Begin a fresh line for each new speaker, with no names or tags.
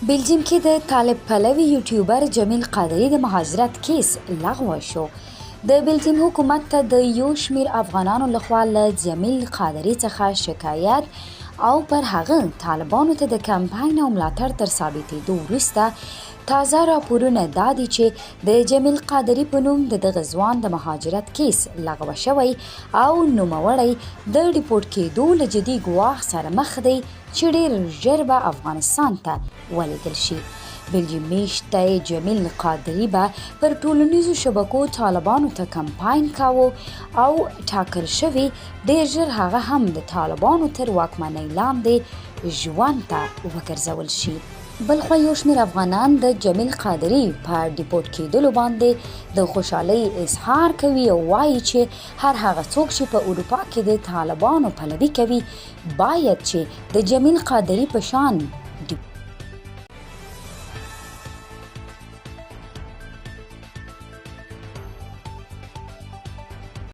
بلجيم کې د طالب پلوي یوټیوبر جميل قادري د مهاجرت کیس لغوه شو. د بلجيم حکومت ته د یو شمیر افغانانو لخوا له جميل قادري څخه شکایت او پر هغه طالبانو ته د کمپاین او ملاتړ تر ثابتېدو وروسته تازه راپورونه دا دي چې د جميل قادري په نوم د دغه ځوان د مهاجرت کیس لغوه شوی او نوموړی د ریپورټ کېدو له جدي ګواښ سره مخ دی چې ډېر ژر به افغانستان ته ولیږل شي. بلجیم میشته جميل قادري به پر ټولنیزو شبکو طالبانو ته کمپاین کاوه او ټاکل شوی ډېر ژر هغه هم د طالبانو تر واکمنۍ لاندې ژوند ته وګرځول شي. بلخوا یو شمېر افغانان د جميل قادري په ډیپورټ کېدلو باندې د خوشحالۍ اظهار کوي او وایي چې هر هغه څوک چې په اروپا کې د طالبانو پلوي کوي باید چې د جميل قادري په شان